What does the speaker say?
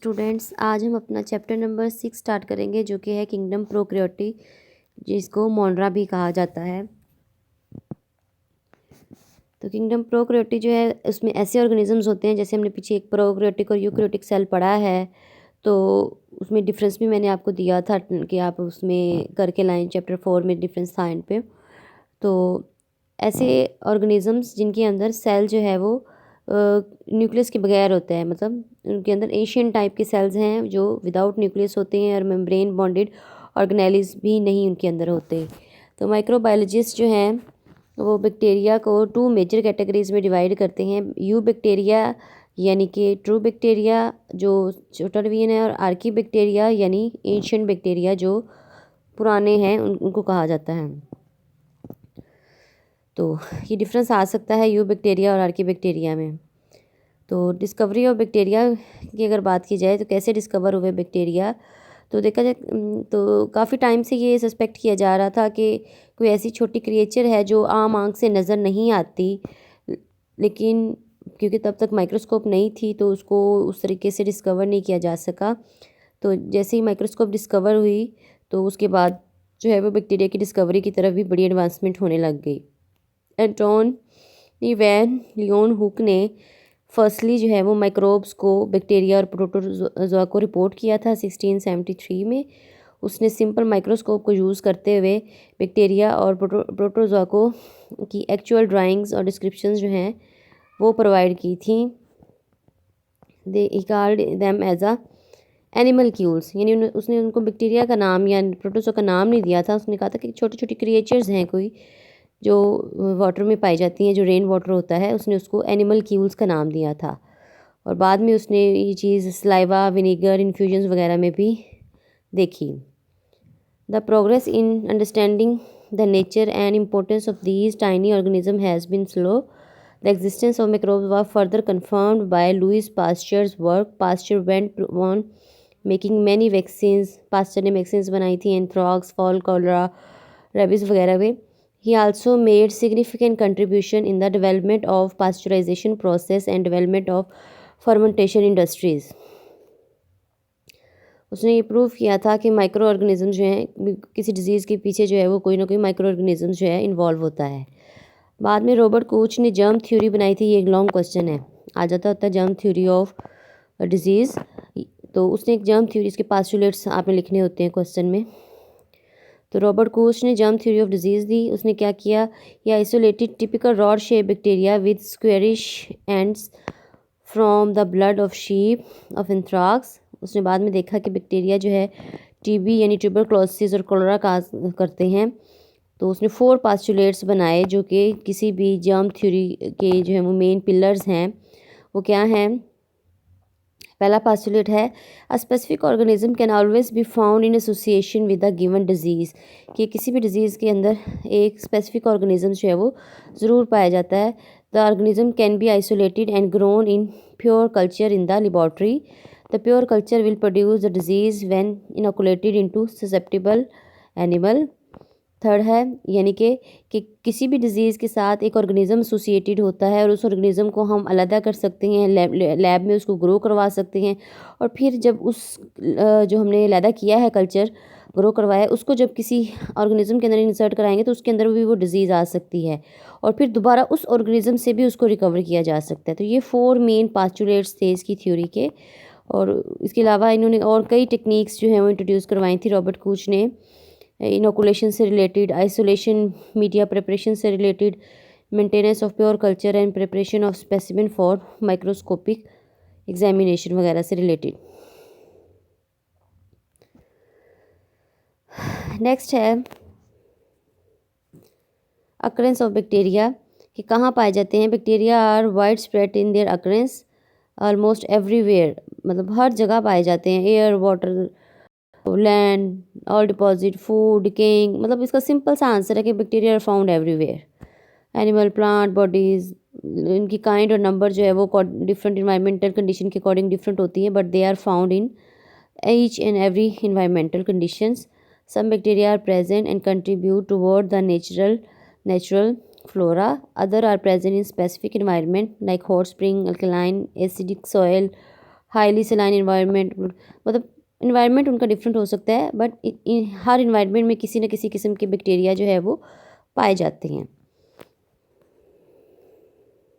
Students, आज हम अपना चैप्टर नंबर 6 स्टार्ट करेंगे जो कि है किंगडम प्रोकैरियोटी, जिसको मोनरा भी कहा जाता है। तो किंगडम प्रोकैरियोटी जो है उसमें ऐसे ऑर्गेनिजम्स होते हैं, जैसे हमने पीछे एक प्रोकैरियोटिक और यूकैरियोटिक सेल पढ़ा है, तो उसमें डिफरेंस भी मैंने आपको दिया था कि आप उसमें करके लाएं। चैप्टर 4 में डिफरेंस था इन पे। तो ऐसे ऑर्गेनिजम्स जिनके अंदर सेल जो है वो न्यूक्लियस के बगैर होता है, मतलब उनके अंदर एशियन टाइप के सेल्स हैं जो विदाउट न्यूक्लियस होते हैं, और मेम्ब्रेन बॉन्डेड ऑर्गेनेलिज भी नहीं उनके अंदर होते। तो माइक्रोबायोलॉजिस्ट जो हैं वो बैक्टीरिया को 2 मेजर कैटेगरीज में डिवाइड करते हैं। यू बैक्टीरिया यानी कि ट्रू बैक्टीरिया जो छोटा डिवीजन है, और आर्की बैक्टीरिया यानी एंशिएंट बैक्टीरिया जो पुराने हैं उनको कहा जाता है। तो ये डिफरेंस आ सकता है यू बैक्टीरिया और आर्की बैक्टीरिया में। तो डिस्कवरी ऑफ बैक्टीरिया की अगर बात की जाए तो कैसे डिस्कवर हुए बैक्टीरिया, तो देखा जाए तो काफ़ी टाइम से ये सस्पेक्ट किया जा रहा था कि कोई ऐसी छोटी क्रिएचर है जो आम आंख से नज़र नहीं आती, लेकिन क्योंकि तब तक माइक्रोस्कोप नहीं थी तो उसको उस तरीके से डिस्कवर नहीं किया जा सका। तो जैसे ही माइक्रोस्कोप डिस्कवर हुई तो उसके बाद जो है वो बैक्टीरिया की डिस्कवरी की तरफ भी बड़ी एडवांसमेंट होने लग गई। एंटोनी वैन लियोन हुक ने फर्स्टली जो है वो माइक्रोब्स को, बैक्टीरिया और प्रोटोजोआ को रिपोर्ट किया था 1673 में। उसने सिंपल माइक्रोस्कोप को यूज़ करते हुए बैक्टीरिया और प्रोटोजोआ को की एक्चुअल ड्राइंग्स और डिस्क्रिप्शंस जो हैं वो प्रोवाइड की थी। They called them as a animalcules, यानी उसने उनको बैक्टीरिया का नाम या प्रोटोजोआ का नाम नहीं दिया था। उसने कहा था कि छोटी छोटी क्रिएचर्स हैं कोई जो वाटर में पाई जाती हैं, जो रेन वाटर होता है, उसने उसको एनिमल क्यूल्स का नाम दिया था। और बाद में उसने ये चीज़ सलाइवा, विनेगर इन्फ्यूजन्स वगैरह में भी देखी। The progress in understanding the nature and importance of these tiny organism has been slow. The existence of microbes was further confirmed by Louis Pasteur's work. Pasteur went on making many vaccines. Pasteur ने vaccines बनाई थी एंथ्रॉक्स, fall, cholera, rabies वगैरह में। He also made significant contribution in the development of pasteurization process and development of fermentation industries. उसने ये prove किया था कि माइक्रो ऑर्गेनिज्म जो हैं, किसी डिजीज़ के पीछे जो है वो कोई ना कोई माइक्रो ऑर्गेनिज्म जो है इन्वॉल्व होता है। बाद में रॉबर्ट कोच ने जर्म थ्योरी बनाई थी। ये एक लॉन्ग क्वेश्चन है, आ जाता होता है जर्म थ्योरी ऑफ डिजीज़। तो उसने एक जर्म थ्योरी, इसके पास्टुलेट्स आपने लिखने होते हैं क्वेश्चन में। तो रॉबर्ट कोच ने जर्म थ्योरी ऑफ डिजीज़ दी। उसने क्या किया, ये isolated typical rod shape bacteria with squarish ends from the blood of sheep of anthrax. उसने बाद में देखा कि बैक्टीरिया जो है टीबी यानी ट्यूबरक्लोसिस और कोलेरा काज करते हैं। तो उसने 4 पास्टुलेट्स बनाए जो कि किसी भी जर्म थ्योरी के जो है वो मेन पिलर्स हैं। वो क्या हैं? पहला पास्टुलेट है, a specific organism can always be found in association with a given disease, कि किसी भी डिजीज़ के अंदर एक स्पेसिफिक ऑर्गेनिज्म जो है वो ज़रूर पाया जाता है। The organism can be isolated and grown in pure culture in the laboratory. The pure culture will produce the disease when inoculated into susceptible animal. Third है, यानी कि किसी भी डिज़ीज़ के साथ एक ऑर्गेनिज़म एसोसिएटेड होता है और उस ऑर्गेनिज़म को हम अलग कर सकते हैं, लैब में उसको ग्रो करवा सकते हैं, और फिर जब उस जो हमने अलग किया है कल्चर ग्रो करवाया है, उसको जब किसी ऑर्गेनिज़म के अंदर इंसर्ट कराएंगे तो उसके अंदर भी वो डिज़ीज़ आ सकती है, और फिर दोबारा उस ऑर्गेनिज़म से भी उसको रिकवर किया जा सकता है। तो ये 4 मेन पास्टुलेट्स थे इसकी थ्योरी के। और इसके अलावा इन्होंने और कई टेक्निक्स जो हैं वो इंट्रोड्यूस करवाई थी रॉबर्ट कोच ने, इनोकुलेशन से रिलेटेड, आइसोलेशन, मीडिया प्रिपरेशन से related, maintenance of pure culture and preparation of specimen for microscopic examination वगैरह से रिलेटेड। नेक्स्ट है अकरेंस ऑफ बैक्टीरिया, कि कहाँ पाए जाते हैं। Bacteria are wide spread in their occurrence almost everywhere, मतलब हर जगह पाए जाते हैं। Air, water, land, all deposit, food, decaying, मतलब इसका सिंपल सा आंसर है कि bacteria are found everywhere. Animal, plant bodies, इनकी काइंड और नंबर जो है वो डिफरेंट इन्वायरमेंटल कंडीशन के अकॉर्डिंग डिफरेंट होती है, but they are found in each and every environmental conditions. Some bacteria are present and contribute toward the natural flora. Other are present in specific environment like hot spring, alkaline, acidic soil, highly saline environment, मतलब environment उनका different हो सकता है, but her environment में किसी न किसी किस्म के बैक्टीरिया जो है वो पाए जाते हैं।